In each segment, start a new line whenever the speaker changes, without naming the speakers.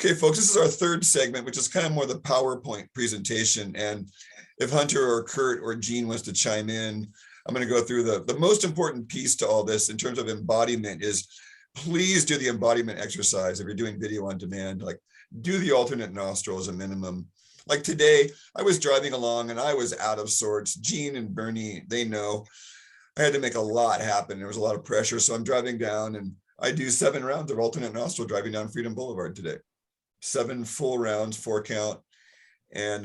Okay, folks, this is our third segment, which is kind of more the PowerPoint presentation. And if Hunter or Kurt or Jean wants to chime in, I'm going to go through the most important piece to all this in terms of embodiment is please do the embodiment exercise. If you're doing video on demand, like do the alternate nostril as a minimum. Like today, I was driving along and I was out of sorts. Jean and Bernie, they know I had to make a lot happen. There was a lot of pressure. So I'm driving down and I do 7 rounds of alternate nostril driving down Freedom Boulevard today. 7 full rounds, 4 count. And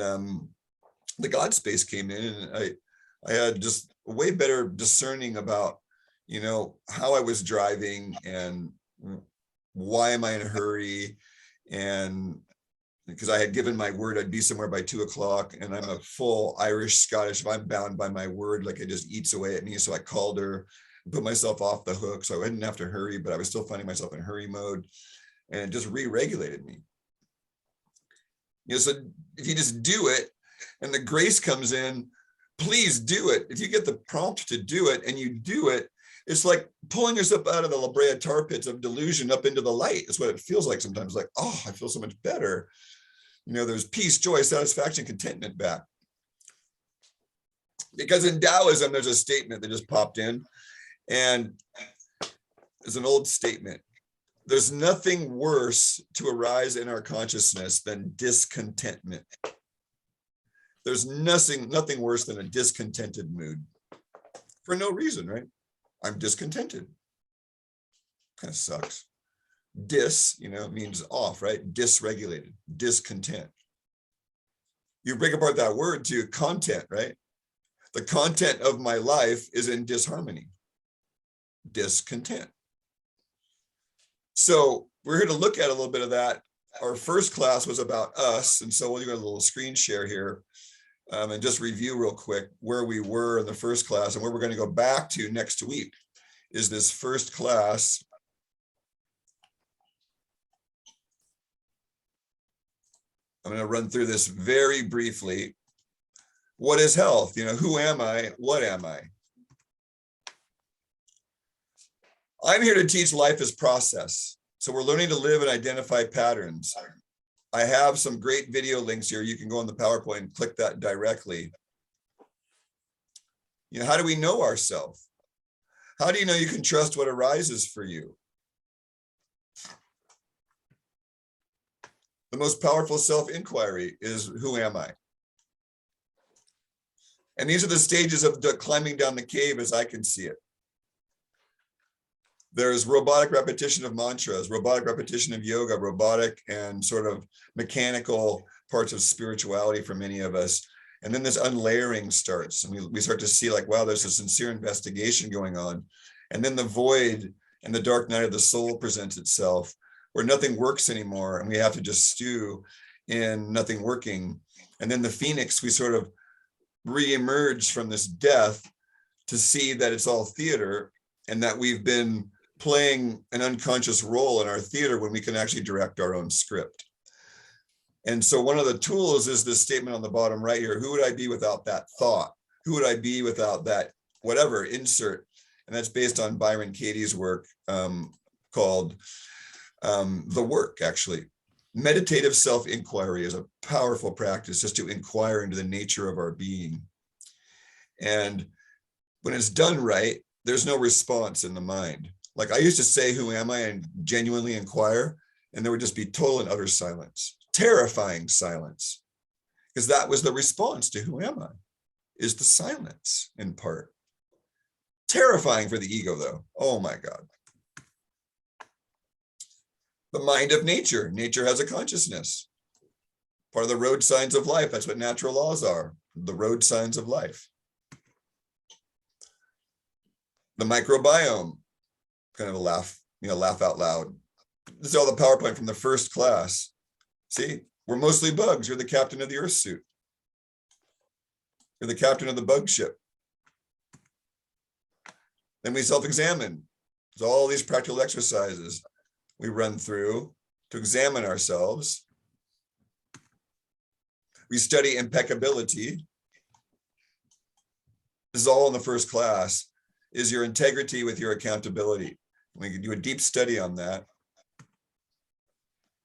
the God space came in and I had just way better discerning about, you know, how I was driving and why am I in a hurry. And because I had given my word I'd be somewhere by 2 o'clock, and I'm a full Irish Scottish. If I'm bound by my word, like it just eats away at me. So I called her, put myself off the hook. So I didn't have to hurry, but I was still finding myself in hurry mode, and it just re-regulated me. You know, so if you just do it and the grace comes in, please do it. If you get the prompt to do it and you do it, it's like pulling yourself out of the La Brea tar pits of delusion up into the light. It's what it feels like sometimes, like, oh, I feel so much better. You know, there's peace, joy, satisfaction, contentment back. Because in Taoism, there's a statement that just popped in, and it's an old statement. There's nothing worse to arise in our consciousness than discontentment. There's nothing worse than a discontented mood for no reason, right? I'm discontented. Kind of sucks. Dis, you know, means off, right? Dysregulated, discontent. You break apart that word to content, right? The content of my life is in disharmony, discontent. So we're here to look at a little bit of that. Our first class was about us. And so we'll do a little screen share here and just review real quick where we were in the first class and where we're going to go back to next week is this first class. I'm going to run through this very briefly. What is health? You know, who am I? What am I? I'm here to teach life as process. So we're learning to live and identify patterns. I have some great video links here. You can go on the PowerPoint and click that directly. You know, how do we know ourselves? How do you know you can trust what arises for you? The most powerful self-inquiry is, who am I? And these are the stages of climbing down the cave as I can see it. There's robotic repetition of mantras, robotic repetition of yoga, robotic and sort of mechanical parts of spirituality for many of us. And then this unlayering starts, and we start to see like, wow, there's a sincere investigation going on. And then the void and the dark night of the soul presents itself, where nothing works anymore, and we have to just stew in nothing working. And then the phoenix, we sort of re-emerge from this death to see that it's all theater, and that we've been playing an unconscious role in our theater when we can actually direct our own script. And so one of the tools is this statement on the bottom right here: who would I be without that thought? Who would I be without that whatever, insert? And that's based on Byron Katie's work called The Work, actually. Meditative self-inquiry is a powerful practice just to inquire into the nature of our being. And when it's done right, there's no response in the mind. Like I used to say, who am I? And genuinely inquire, and there would just be total and utter silence, terrifying silence, because that was the response to who am I, is the silence in part. Terrifying for the ego though. Oh my God. The mind of nature. Nature has a consciousness. Part of the road signs of life. That's what natural laws are. The road signs of life. The microbiome. Kind of a laugh, you know, laugh out loud. This is all the PowerPoint from the first class. See, we're mostly bugs. You're the captain of the Earth suit. You're the captain of the bug ship. Then we self-examine. There's all these practical exercises we run through to examine ourselves. We study impeccability. This is all in the first class, is your integrity with your accountability. We can do a deep study on that.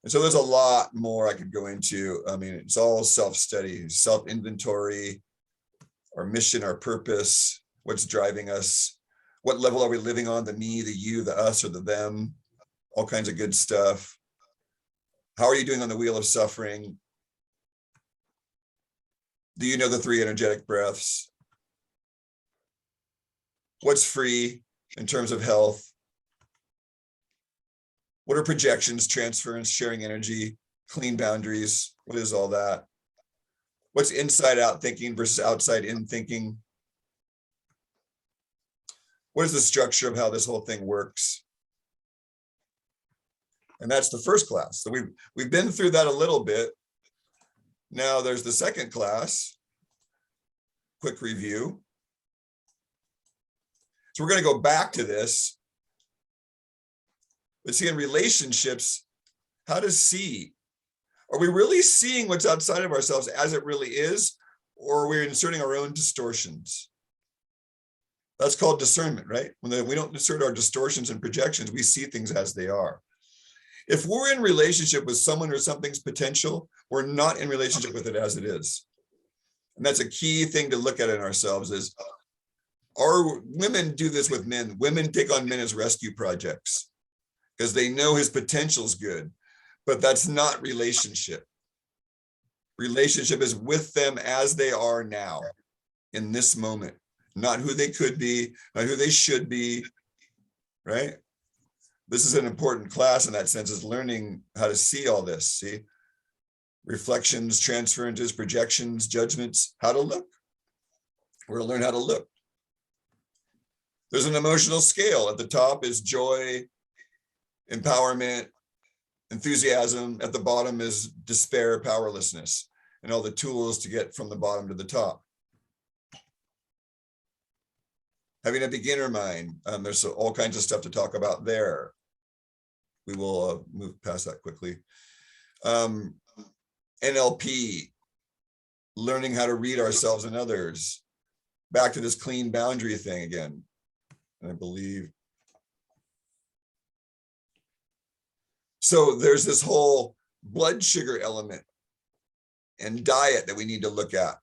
And so there's a lot more I could go into. I mean, it's all self-study, self-inventory, our mission, our purpose, what's driving us, what level are we living on, the me, the you, the us, or the them, all kinds of good stuff. How are you doing on the wheel of suffering? Do you know the 3 energetic breaths? What's free in terms of health? What are projections, transference, sharing energy, clean boundaries? What is all that? What's inside out thinking versus outside in thinking? What is the structure of how this whole thing works? And that's the first class. So we've been through that a little bit. Now there's the second class. Quick review. So we're going to go back to this. But see, in relationships, how to see. Are we really seeing what's outside of ourselves as it really is? Or are we inserting our own distortions? That's called discernment, right? When we don't insert our distortions and projections, we see things as they are. If we're in relationship with someone or something's potential, we're not in relationship with it as it is. And that's a key thing to look at in ourselves is, are women do this with men? Women take on men as rescue projects because they know his potential's good, but that's not relationship. Relationship is with them as they are now, in this moment, not who they could be, not who they should be, right? This is an important class in that sense, is learning how to see all this, see? Reflections, transferences, projections, judgments, how to look. We're going to learn how to look. There's an emotional scale. At the top is joy, empowerment, enthusiasm. At the bottom is despair, powerlessness, and all the tools to get from the bottom to the top. Having a beginner mind, there's all kinds of stuff to talk about there. We will move past that quickly. NLP, learning how to read ourselves and others. Back to this clean boundary thing again, I believe. So there's this whole blood sugar element and diet that we need to look at.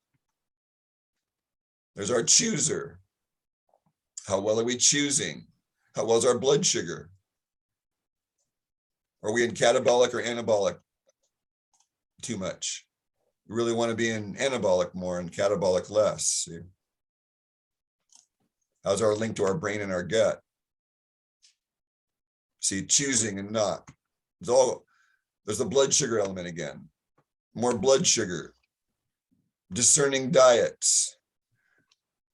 There's our chooser. How well are we choosing? How well is our blood sugar? Are we in catabolic or anabolic too much? We really want to be in anabolic more and catabolic less. See? How's our link to our brain and our gut? See, choosing and not. There's the blood sugar element again. More blood sugar. Discerning diets.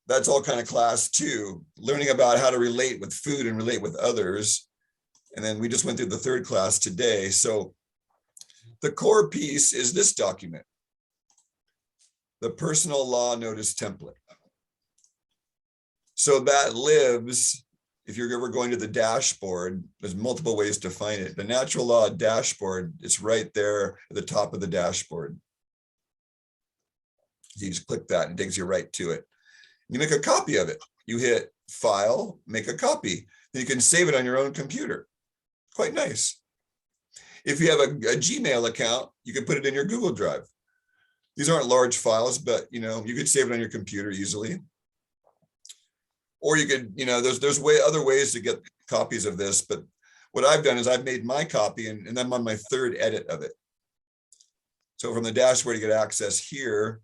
That's all kind of class 2. Learning about how to relate with food and relate with others. And then we just went through the third class today. So the core piece is this document, the personal law notice template. So that lives, if you're ever going to the dashboard, there's multiple ways to find it. The natural law dashboard, it's right there at the top of the dashboard. You just click that and it takes you right to it. You make a copy of it. You hit file, make a copy. Then you can save it on your own computer. Quite nice. If you have a Gmail account, you can put it in your Google Drive. These aren't large files, but you could save it on your computer easily. Or you could, there's other ways to get copies of this, but what I've done is I've made my copy and I'm on my third edit of it. So from the dashboard, you get access here.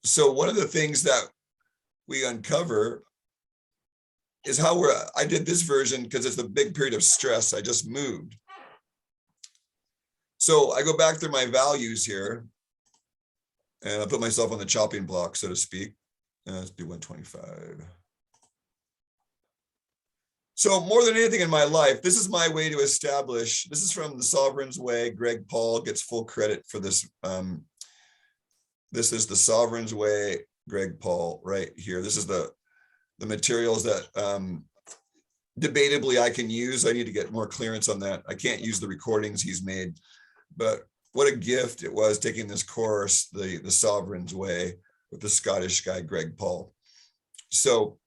So one of the things that we uncover is how I did this version because it's a big period of stress. I just moved. So I go back through my values here and I put myself on the chopping block, so to speak. Let's do 125. So more than anything in my life, this is my way to establish, this is from The Sovereign's Way. Greg Paul gets full credit for this. This is The Sovereign's Way, Greg Paul, right here. This is the materials that debatably I can use. I need to get more clearance on that. I can't use the recordings he's made, but what a gift it was taking this course, the Sovereign's Way, with the Scottish guy, Greg Paul. So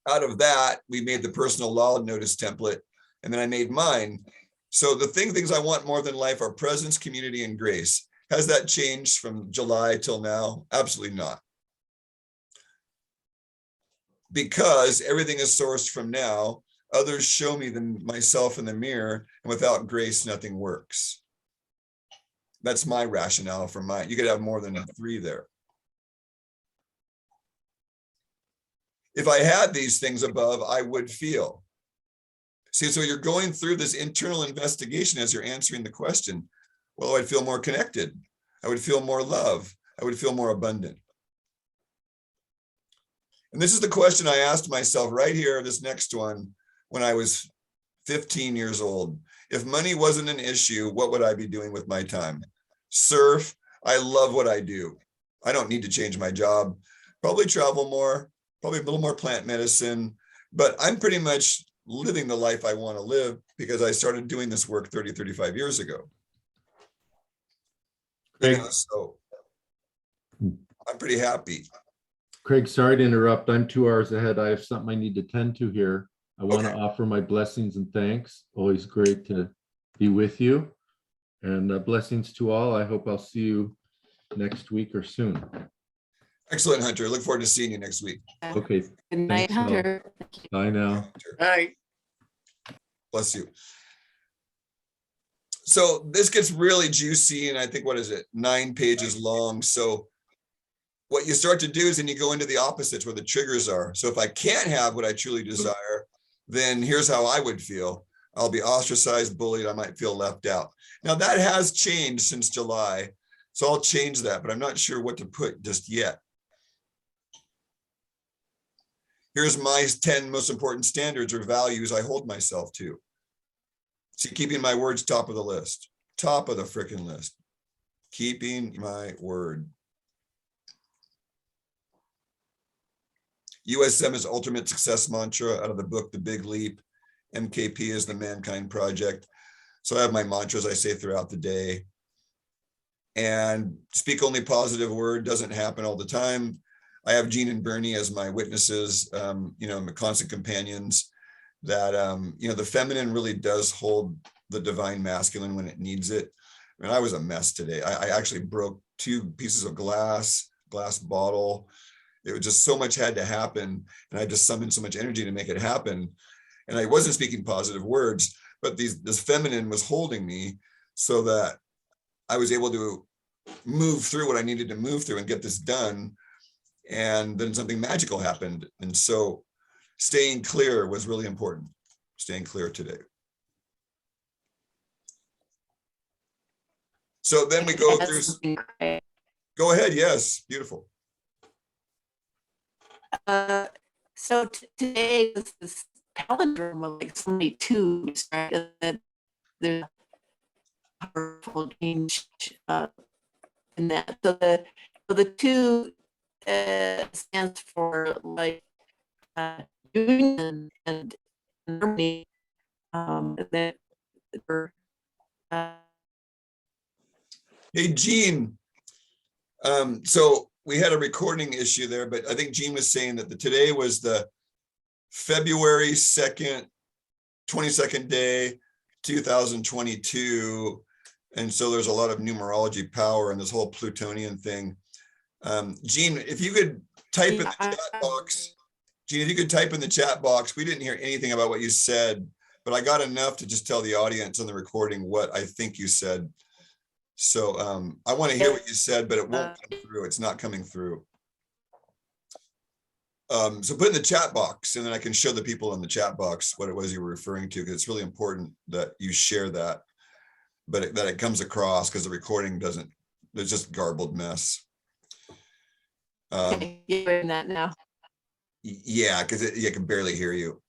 out of that, we made the personal law notice template. And then I made mine. So the things I want more than life are presence, community, and grace. Has that changed from July till now? Absolutely not. Because everything is sourced from now. Others show me myself in the mirror, and without grace, nothing works. That's my rationale for mine. You could have more than 3 there. If I had these things above, I would feel. See, so you're going through this internal investigation as you're answering the question. Well, I'd feel more connected. I would feel more love. I would feel more abundant. And this is the question I asked myself right here, this next one, when I was 15 years old. If money wasn't an issue, what would I be doing with my time? Surf. I love what I do. I don't need to change my job. Probably travel more, probably a little more plant medicine, but I'm pretty much living the life I want to live because I started doing this work 30, 35 years ago.
Craig,
So I'm pretty happy.
Craig, sorry to interrupt. I'm 2 hours ahead. I have something I need to tend to here. I want to offer my blessings and thanks. Always great to be with you. And blessings to all. I hope I'll see you next week or soon.
Excellent, Hunter. Look forward to seeing you next week.
Okay.
Good night,
Thanks,
Hunter.
Bye now.
Bye.
Bless you. So this gets really juicy, and I think, what is it, 9 pages long. So what you start to do is then you go into the opposites where the triggers are. So if I can't have what I truly desire, then here's how I would feel. I'll be ostracized, bullied. I might feel left out. Now that has changed since July. So I'll change that, but I'm not sure what to put just yet. Here's my 10 most important standards or values I hold myself to. See, keeping my words top of the list, top of the frickin' list. Keeping my word. USM's ultimate success mantra out of the book, The Big Leap. MKP is the Mankind Project. So I have my mantras I say throughout the day. And speak only positive word doesn't happen all the time. I have Jean and Bernie as my witnesses, my constant companions, that, the feminine really does hold the divine masculine when it needs it. I mean, I was a mess today. I actually broke 2 pieces of glass bottle. It was just so much had to happen. And I just summoned so much energy to make it happen. And I wasn't speaking positive words, but this feminine was holding me so that I was able to move through what I needed to move through and get this done. And then something magical happened. And so staying clear was really important. Staying clear today. So then we go through. Go ahead. Yes. Beautiful.
So today this calendar was like so many twos, right? That there's a powerful change in that. So the 2 stands for like union and harmony. That
Hey, Jean. So we had a recording issue there, but I think Jean was saying that today was the February 2nd, 22nd day, 2022. And so there's a lot of numerology power in this whole Plutonian thing. Jean, if you could type in the chat box. Jean, if you could type in the chat box. We didn't hear anything about what you said, but I got enough to just tell the audience on the recording what I think you said. So I want to hear what you said, but it won't come through. It's not coming through. So put in the chat box, and then I can show the people in the chat box what it was you were referring to, because it's really important that you share that, but that it comes across, because the recording doesn't, it's just garbled mess.
you're doing that now.
Yeah, because I can barely hear you.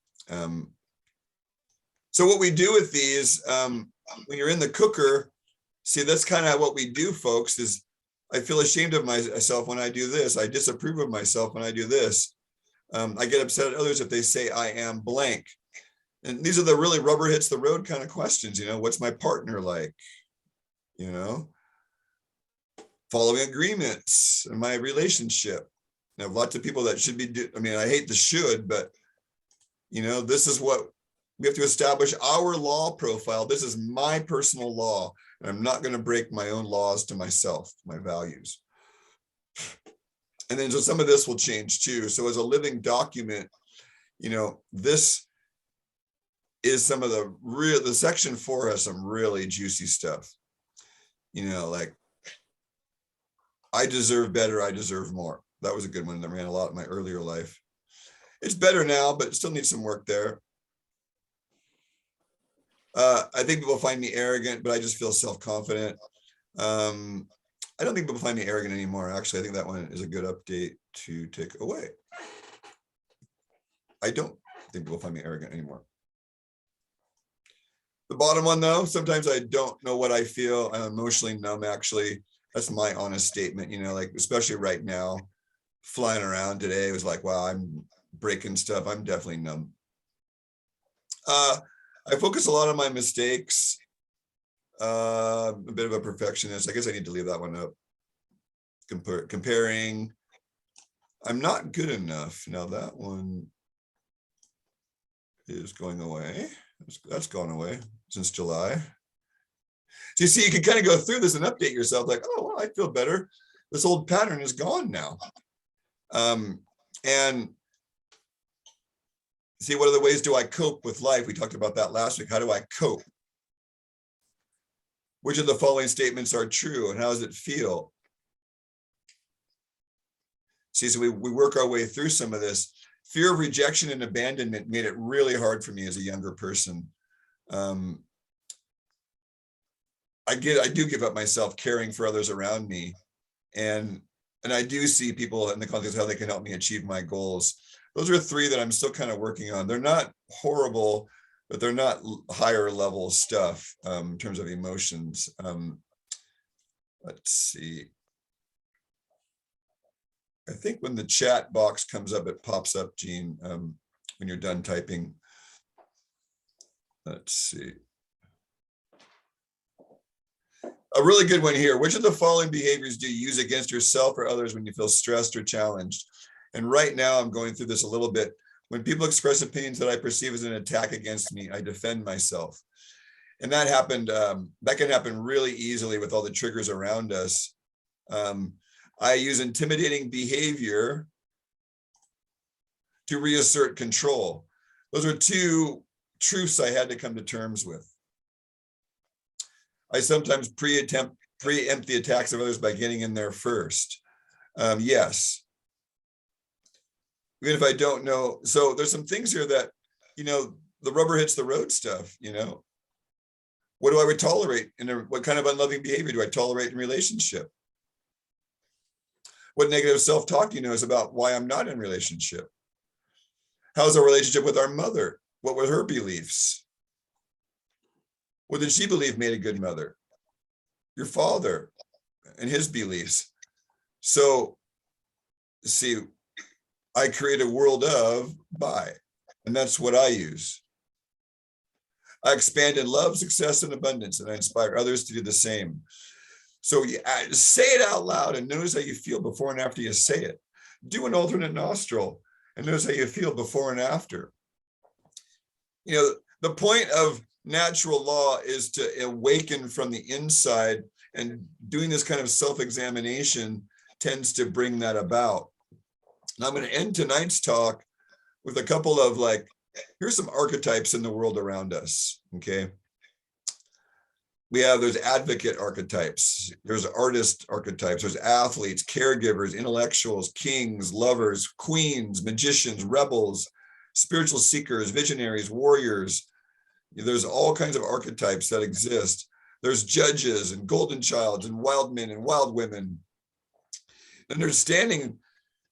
So what we do with these, when you're in the cooker, see, that's kind of what we do, folks, is I feel ashamed of myself when I do this. I disapprove of myself when I do this. I get upset at others if they say I am blank. And these are the really rubber hits the road kind of questions. What's my partner like? Following agreements in my relationship. Now, lots of people that should be, I hate the should, but this is what We have to establish our law profile. This is my personal law, and I'm not going to break my own laws to myself, my values. And then so some of this will change too. So as a living document, this is some of the section 4 has some really juicy stuff. Like, I deserve better, I deserve more. That was a good one that ran a lot in my earlier life. It's better now, but still needs some work there. I think people find me arrogant, but I just feel self-confident. I don't think people find me arrogant anymore. Actually, I think that one is a good update to take away. I don't think people find me arrogant anymore. The bottom one, though, sometimes I don't know what I feel. I'm emotionally numb, actually. That's my honest statement, like, especially right now, flying around today, it was like, wow, I'm breaking stuff. I'm definitely numb. I focus a lot on my mistakes. A bit of a perfectionist. I guess I need to leave that one up. Comparing. I'm not good enough. Now that one is going away. That's gone away since July. So you see, you can kind of go through this and update yourself like, oh, well, I feel better. This old pattern is gone now. And see, what other ways do I cope with life? We talked about that last week. How do I cope? Which of the following statements are true, and how does it feel? See, so we work our way through some of this. Fear of rejection and abandonment made it really hard for me as a younger person. I do give up myself caring for others around me. And I do see people in the context of how they can help me achieve my goals. Those are 3 that I'm still kind of working on. They're not horrible, but they're not higher level stuff in terms of emotions. Let's see. I think when the chat box comes up, it pops up, Jean, when you're done typing. Let's see. A really good one here. Which of the following behaviors do you use against yourself or others when you feel stressed or challenged? And right now I'm going through this a little bit. When people express opinions that I perceive as an attack against me, I defend myself. And that happened, that can happen really easily with all the triggers around us. I use intimidating behavior to reassert control. Those are 2 truths I had to come to terms with. I sometimes preempt the attacks of others by getting in there first. Yes. Even if I don't know. So there's some things here that, the rubber hits the road stuff, What do I tolerate? What kind of unloving behavior do I tolerate in relationship? What negative self-talk do you know is about why I'm not in relationship? How's our relationship with our mother? What were her beliefs? What did she believe made a good mother? Your father and his beliefs. So, see, I create a world of by, and that's what I use. I expand in love, success, and abundance, and I inspire others to do the same. So say it out loud and notice how you feel before and after you say it. Do an alternate nostril and notice how you feel before and after. The point of natural law is to awaken from the inside, and doing this kind of self-examination tends to bring that about. Now I'm going to end tonight's talk with a couple of here's some archetypes in the world around us, okay? There's advocate archetypes, there's artist archetypes, there's athletes, caregivers, intellectuals, kings, lovers, queens, magicians, rebels, spiritual seekers, visionaries, warriors. There's all kinds of archetypes that exist. There's judges and golden childs and wild men and wild women. Understanding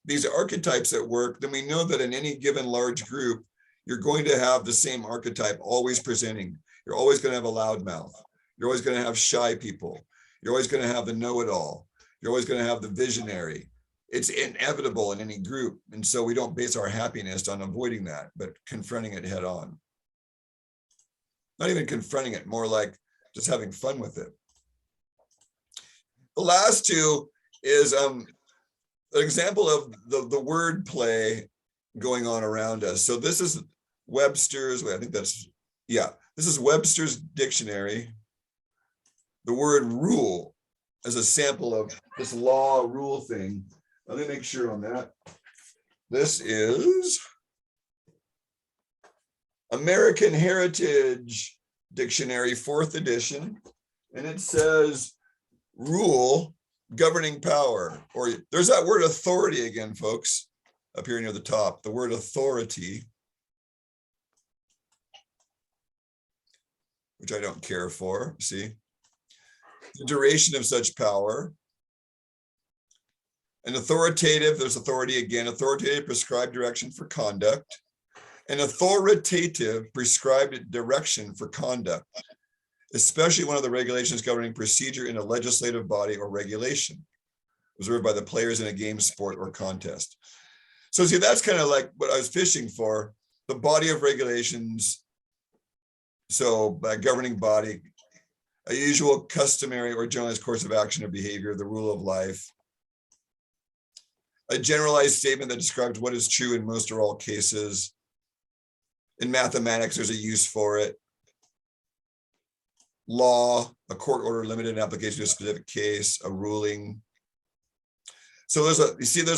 these archetypes at work, then we know that in any given large group, you're going to have the same archetype always presenting. You're always going to have a loudmouth. You're always going to have shy people. You're always going to have the know-it-all. You're always going to have the visionary. It's inevitable in any group. And so we don't base our happiness on avoiding that, but confronting it head on. Not even confronting it, more like just having fun with it. The last 2 is an example of the word play going on around us. So this is Webster's, I think that's Yeah, this is Webster's dictionary. The word rule as a sample of this law rule thing. Let me make sure on that. This is American Heritage Dictionary, 4th edition. And it says rule, governing power, or there's that word authority again, folks, up here near the top, the word authority, which I don't care for, see? The duration of such power. An authoritative, there's authority again, authoritative prescribed direction for conduct. An authoritative prescribed direction for conduct, especially one of the regulations governing procedure in a legislative body or regulation, observed by the players in a game, sport, or contest. So see, that's kind of like what I was fishing for, the body of regulations. So a governing body, a usual, customary, or generalized course of action or behavior, the rule of life. A generalized statement that describes what is true in most or all cases. In mathematics, there's a use for it. Law, a court order limited in application to a specific case, a ruling. So there's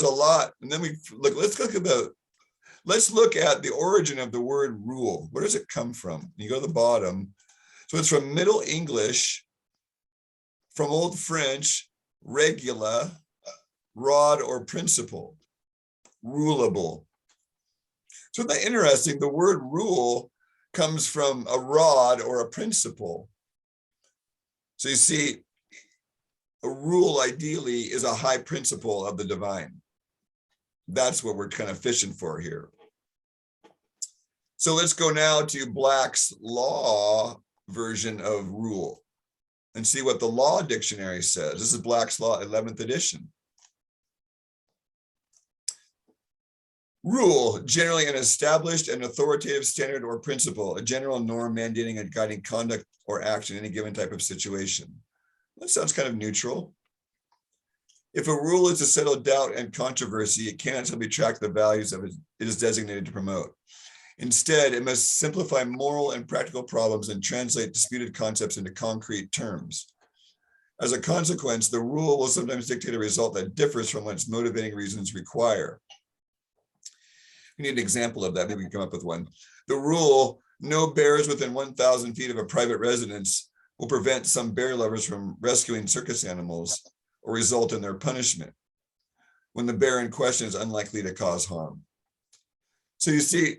a lot. And then let's look at the origin of the word rule. Where does it come from? You go to the bottom. So it's from Middle English, from Old French, regula, rod or principle, ruleable. So isn't that interesting? The word rule comes from a rod or a principle. So you see, a rule ideally is a high principle of the divine. That's what we're kind of fishing for here. So let's go now to Black's Law version of rule and see what the Law Dictionary says. This is Black's Law, 11th edition. Rule, generally an established and authoritative standard or principle, a general norm mandating and guiding conduct or action in any given type of situation. That sounds kind of neutral. If a rule is to settle doubt and controversy, it cannot simply track the values of it is designated to promote. Instead, it must simplify moral and practical problems and translate disputed concepts into concrete terms. As a consequence, the rule will sometimes dictate a result that differs from what its motivating reasons require. We need an example of that. Maybe we can come up with one. The rule, no bears within 1,000 feet of a private residence, will prevent some bear lovers from rescuing circus animals or result in their punishment when the bear in question is unlikely to cause harm. So you see,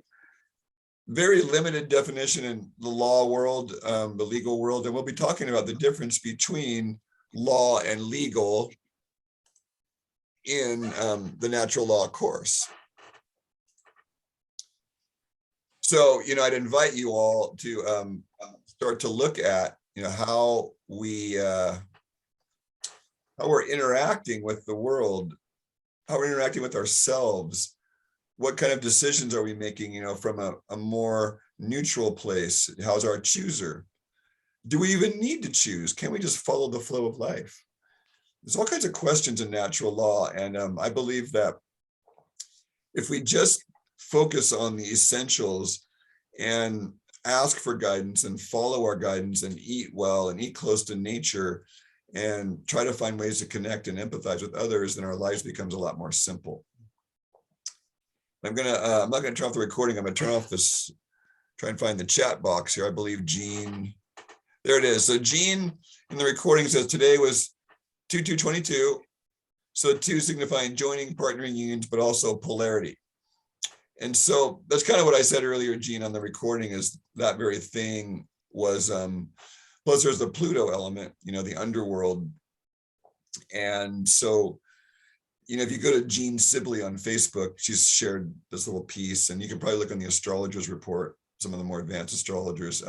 very limited definition in the law world, the legal world, and we'll be talking about the difference between law and legal in the natural law course. So, I'd invite you all to start to look at, how we're interacting with the world, how we're interacting with ourselves. What kind of decisions are we making, from a more neutral place? How's our chooser? Do we even need to choose? Can we just follow the flow of life? There's all kinds of questions in natural law. And I believe that if we just focus on the essentials and ask for guidance and follow our guidance and eat well and eat close to nature and try to find ways to connect and empathize with others, then our lives becomes a lot more simple. I'm not gonna turn off the recording. I'm gonna turn off this, try and find the chat box here. I believe Jean, there it is. So Jean in the recording says today was 2/2/22. So 2 signifying joining, partnering, unions, but also polarity. And so that's kind of what I said earlier, Jean, on the recording, is that very thing was, plus there's the Pluto element, the underworld. And so, if you go to Jean Sibley on Facebook, she's shared this little piece, and you can probably look on the astrologers report, some of the more advanced astrologers.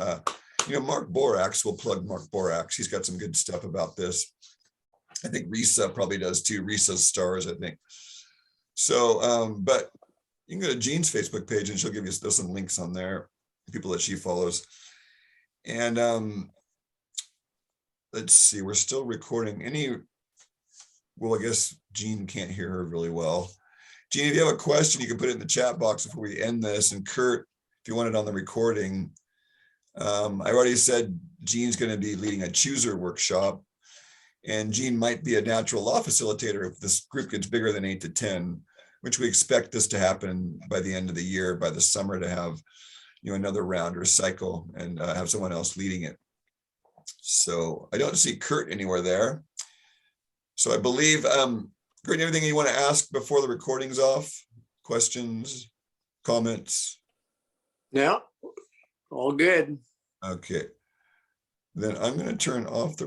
Mark Borax, we'll plug Mark Borax. He's got some good stuff about this. I think Risa probably does too. Risa's stars, I think. So, but you can go to Jean's Facebook page and she'll give you, there's some links on there, people that she follows. And let's see, we're still recording. Well, I guess Jean can't hear her really well. Jean, if you have a question, you can put it in the chat box before we end this. And Kurt, if you want it on the recording, I already said Jean's going to be leading a chooser workshop, and Jean might be a natural law facilitator if this group gets bigger than 8 to 10, which we expect this to happen by the end of the year, by the summer, to have another round or cycle and have someone else leading it. So I don't see Kurt anywhere there. So I believe, Kurt, anything you want to ask before the recording's off? Questions, comments?
No, all good.
Okay. Then I'm going to turn off the